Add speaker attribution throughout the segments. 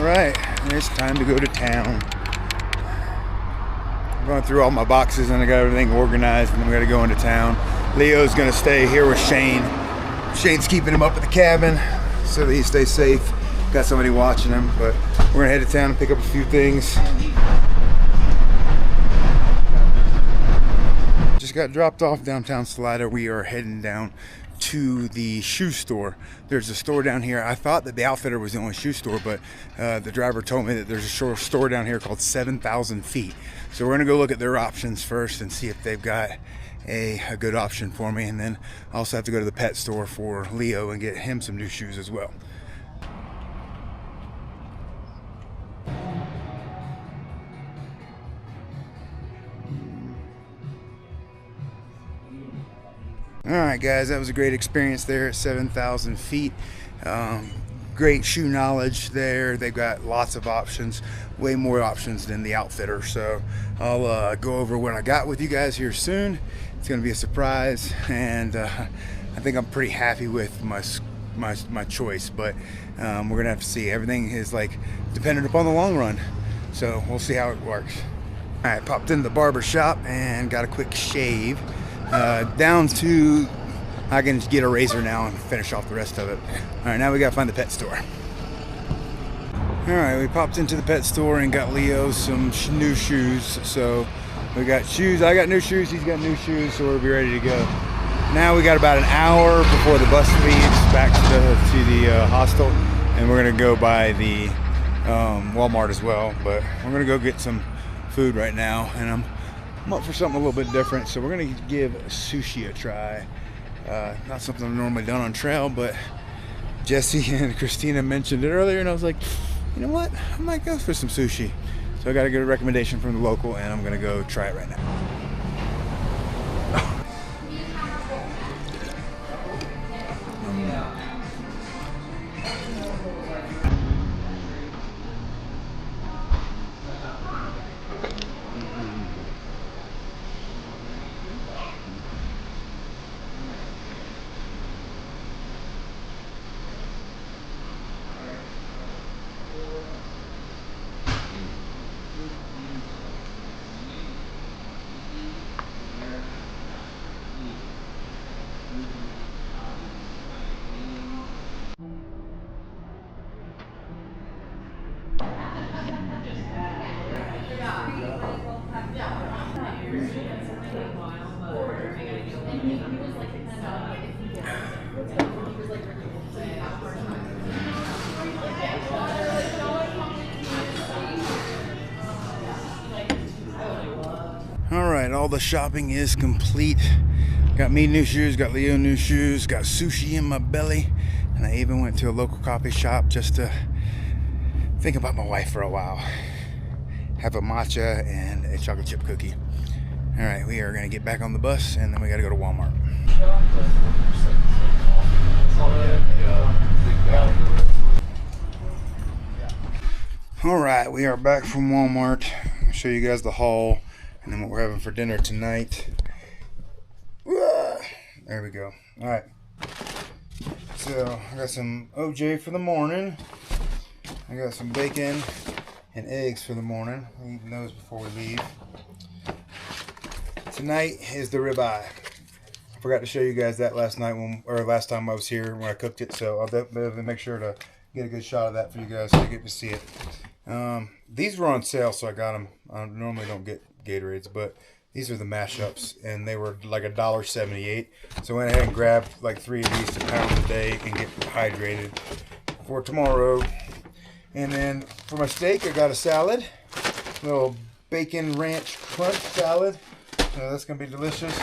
Speaker 1: Alright, it's time to go to town. I'm going through all my boxes and I got everything organized, and then we got to go into town. Leo's going to stay here with Shane. Shane's keeping him up at the cabin so that he stays safe. Got somebody watching him, but we're going to head to town and pick up a few things. Just got dropped off downtown Salida. We are heading down to the shoe store. There's a store down here. I thought that the Outfitter was the only shoe store, but the driver told me that there's a store down here called 7,000 Feet. So we're gonna go look at their options first and see if they've got a good option for me, and then I also have to go to the pet store for Leo and get him some new shoes as well. Alright guys, that was a great experience there at 7,000 Feet. Great shoe knowledge there. They've got lots of options, way more options than the Outfitter. So I'll go over what I got with you guys here soon. It's going to be a surprise, and I think I'm pretty happy with my choice, but we're going to have to see. Everything is like dependent upon the long run, so we'll see how it works. Alright, popped into the barber shop and got a quick shave. Down to I can just get a razor now and finish off the rest of it. Alright, now we gotta find the pet store. Alright, we popped into the pet store and got Leo some new shoes. So we got shoes, I got new shoes, he's got new shoes, so we'll be ready to go. Now we got about an hour before the bus leaves back to the hostel, and we're gonna go by the Walmart as well, but we're gonna go get some food right now, and I'm up for something a little bit different, so we're gonna give sushi a try. Not something I've normally done on trail, but Jesse and Christina mentioned it earlier, and I was like, you know what, I might go for some sushi. So I got a good recommendation from the local, and I'm gonna go try it right now. Alright, all the shopping is complete. Got me new shoes, got Leo new shoes, got sushi in my belly, and I even went to a local coffee shop just to think about my wife for a while. Have a matcha and a chocolate chip cookie. Alright, we are gonna get back on the bus, and then we gotta go to Walmart. Alright, we are back from Walmart. I'll show you guys the haul and then what we're having for dinner tonight. There we go. Alright. So, I got some OJ for the morning. I got some bacon and eggs for the morning. We're eating those before we leave. Tonight is the ribeye. I forgot to show you guys that last time I was here when I cooked it, so I'll definitely make sure to get a good shot of that for you guys so you get to see it. These were on sale, so I got them. I normally don't get Gatorades, but these are the mashups, and they were like $1.78. So I went ahead and grabbed like 3 of these to pound a day and get hydrated for tomorrow. And then for my steak, I got a salad, a little bacon ranch crunch salad. So that's gonna be delicious.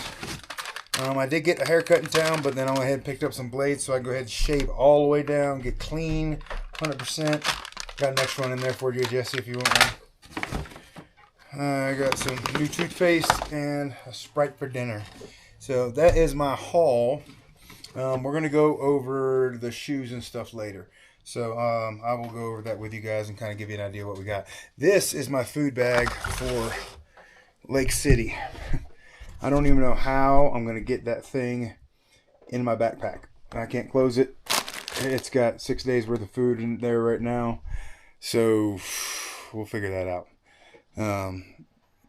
Speaker 1: I did get a haircut in town, but then I went ahead and picked up some blades, so I can go ahead and shave all the way down, get clean, 100%. Got an extra one in there for you, Jesse, if you want one. I got some new toothpaste and a Sprite for dinner. So that is my haul. We're going to go over the shoes and stuff later. So I will go over that with you guys and kind of give you an idea of what we got. This is my food bag for Lake City. I don't even know how I'm going to get that thing in my backpack. I can't close it. It's got 6 days worth of food in there right now. So we'll figure that out.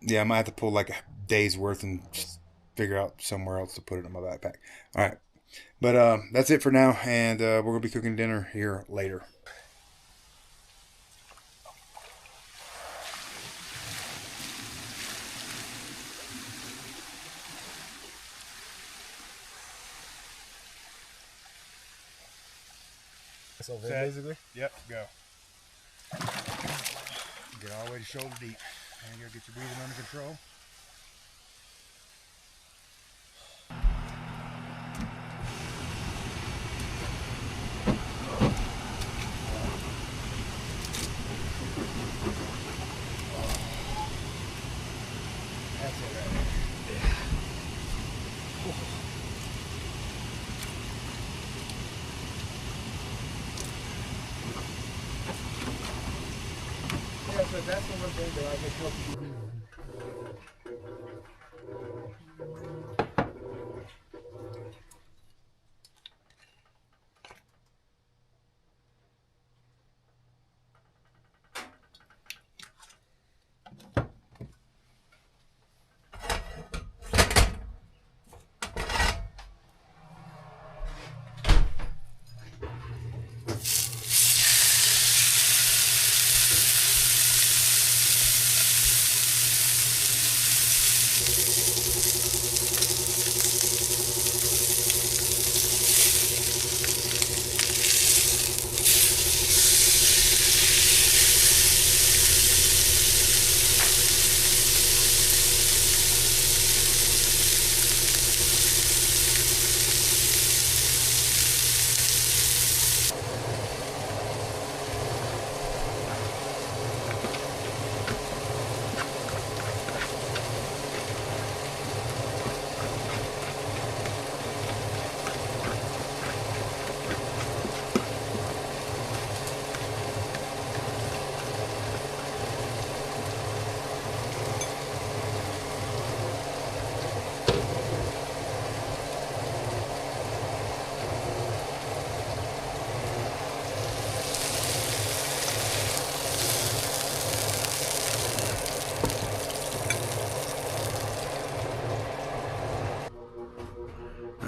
Speaker 1: Yeah, I might have to pull like a day's worth and just figure out somewhere else to put it in my backpack. All right, but that's it for now, and we're gonna be cooking dinner here later.
Speaker 2: So basically,
Speaker 1: Yep, go. Get all the way to shoulder deep, and you gotta get your breathing under control. That's it right there. Yeah, so that's the one thing that I can help you.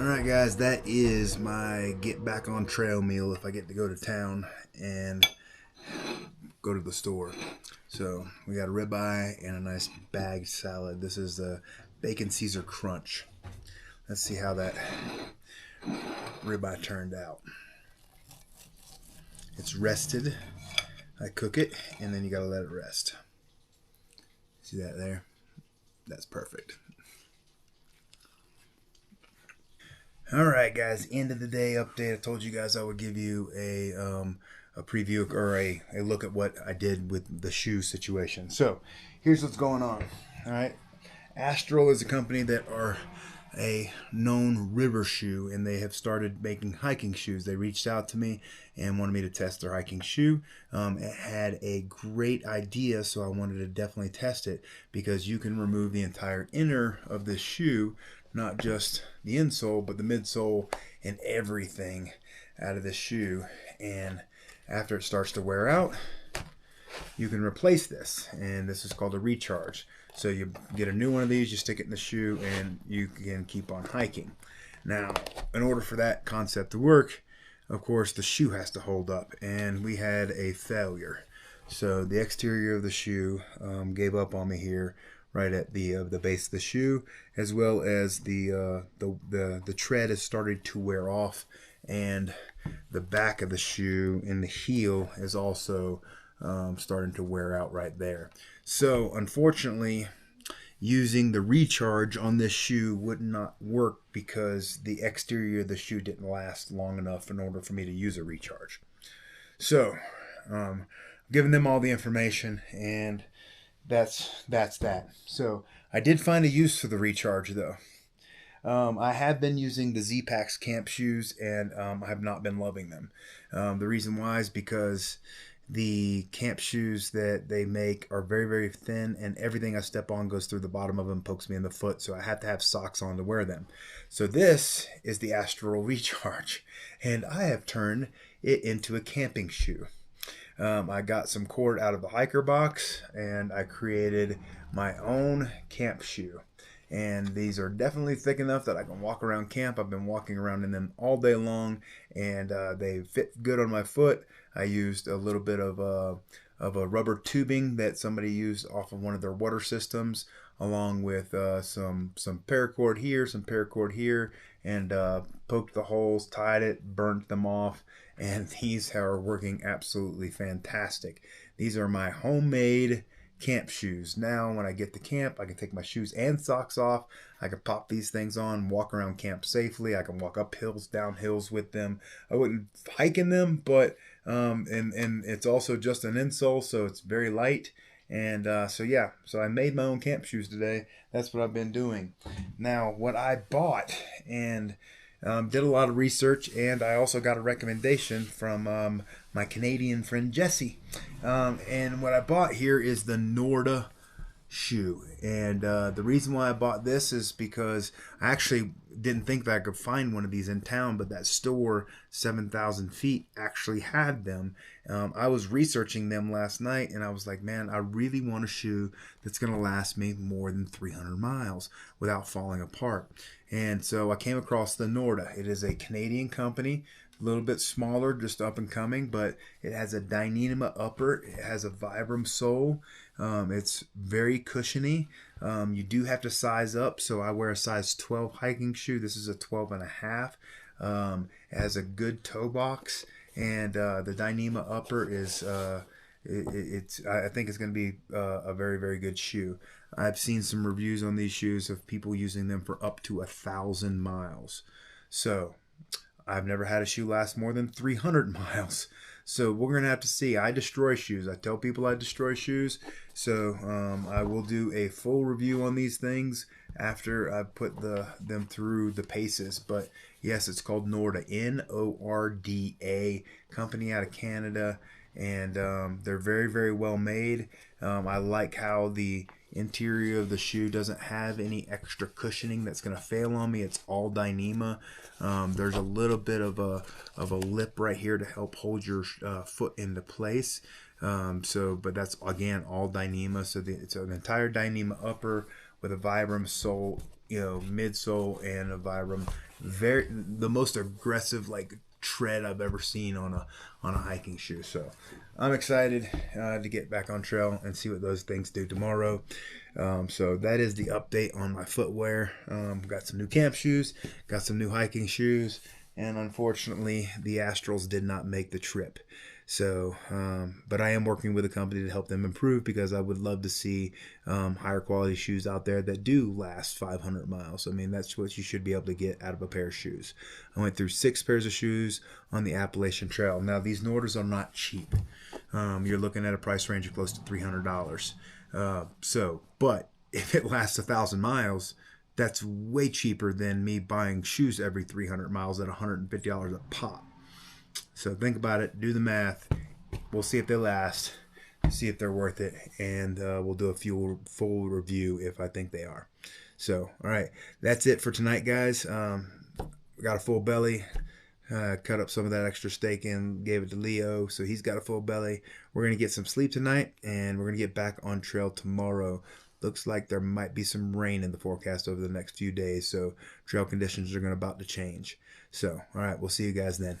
Speaker 1: Alright guys, that is my get back on trail meal if I get to go to town and go to the store. So we got a ribeye and a nice bagged salad. This is the bacon Caesar crunch. Let's see how that ribeye turned out. It's rested. I cook it and then you gotta let it rest. See that there? That's perfect. Alright guys, end of the day update. I told you guys I would give you a preview or a look at what I did with the shoe situation. So here's what's going on. Alright, Astral is a company that are a known river shoe, and they have started making hiking shoes. They reached out to me and wanted me to test their hiking shoe. It had a great idea, so I wanted to definitely test it, because you can remove the entire inner of this shoe, not just the insole, but the midsole and everything out of this shoe. And after it starts to wear out, you can replace this, and this is called a recharge. So you get a new one of these, you stick it in the shoe, and you can keep on hiking. Now, in order for that concept to work, of course, the shoe has to hold up, and we had a failure. So the exterior of the shoe gave up on me here, right at the base of the shoe, as well as the tread has started to wear off, and the back of the shoe and the heel is also starting to wear out right there. So unfortunately, using the recharge on this shoe would not work because the exterior of the shoe didn't last long enough in order for me to use a recharge. So giving them all the information, and that's that. So I did find a use for the recharge though. I have been using the Zpacks camp shoes, and I have not been loving them. The reason why is because the camp shoes that they make are very, very thin, and everything I step on goes through the bottom of them, pokes me in the foot, so I have to have socks on to wear them. So this is the Astral Recharge, and I have turned it into a camping shoe. I got some cord out of the hiker box and I created my own camp shoe. And these are definitely thick enough that I can walk around camp. I've been walking around in them all day long, and they fit good on my foot. I used a little bit of a rubber tubing that somebody used off of one of their water systems, along with some paracord here, some paracord here, and poked the holes, tied it, burnt them off, and these are working absolutely fantastic. These are my homemade camp shoes. Now when I get to camp, I can take my shoes and socks off. I can pop these things on, walk around camp safely. I can walk up hills, down hills with them. I wouldn't hike in them, but and it's also just an insole, so it's very light. And so yeah, so I made my own camp shoes today. That's what I've been doing. Now what I bought, and did a lot of research, and I also got a recommendation from my Canadian friend Jesse. And what I bought here is the Norda shoe. And the reason why I bought this is because I actually didn't think that I could find one of these in town, but that store 7,000 feet actually had them. I was researching them last night, and I was like, man, I really want a shoe that's going to last me more than 300 miles without falling apart. And so I came across the Norda. It is a Canadian company, a little bit smaller, just up and coming, but it has a Dyneema upper. It has a Vibram sole. It's very cushiony. You do have to size up, so I wear a size 12 hiking shoe. This is a 12 and a half. It has a good toe box, and the Dyneema upper is I think it's going to be a very, very good shoe. I've seen some reviews on these shoes of people using them for up to 1,000 miles. So I've never had a shoe last more than 300 miles. So we're going to have to see. I destroy shoes. I tell people I destroy shoes. So I will do a full review on these things after I put them through the paces. But yes, it's called Norda, N-O-R-D-A, company out of Canada. And they're very, very well made. I like how the interior of the shoe doesn't have any extra cushioning that's going to fail on me. It's all Dyneema. There's a little bit of a lip right here to help hold your foot into place. But that's again all Dyneema. So it's an entire Dyneema upper with a Vibram sole, midsole, and a Vibram. The most aggressive tread I've ever seen on a hiking shoe. So I'm excited to get back on trail and see what those things do tomorrow. So that is the update on my footwear. Got some new camp shoes, got some new hiking shoes, and unfortunately the Astrals did not make the trip. So, but I am working with a company to help them improve, because I would love to see higher quality shoes out there that do last 500 miles. I mean, that's what you should be able to get out of a pair of shoes. I went through 6 pairs of shoes on the Appalachian Trail. Now, these Nordas are not cheap. You're looking at a price range of close to $300. But if it lasts 1,000 miles, that's way cheaper than me buying shoes every 300 miles at $150 a pop. So think about it, do the math. We'll see if they last, see if they're worth it, and we'll do a full review if I think they are. So, all right, that's it for tonight, guys. Got a full belly. Cut up some of that extra steak and gave it to Leo, so he's got a full belly. We're going to get some sleep tonight, and we're going to get back on trail tomorrow. Looks like there might be some rain in the forecast over the next few days, so trail conditions are about to change. So, all right, we'll see you guys then.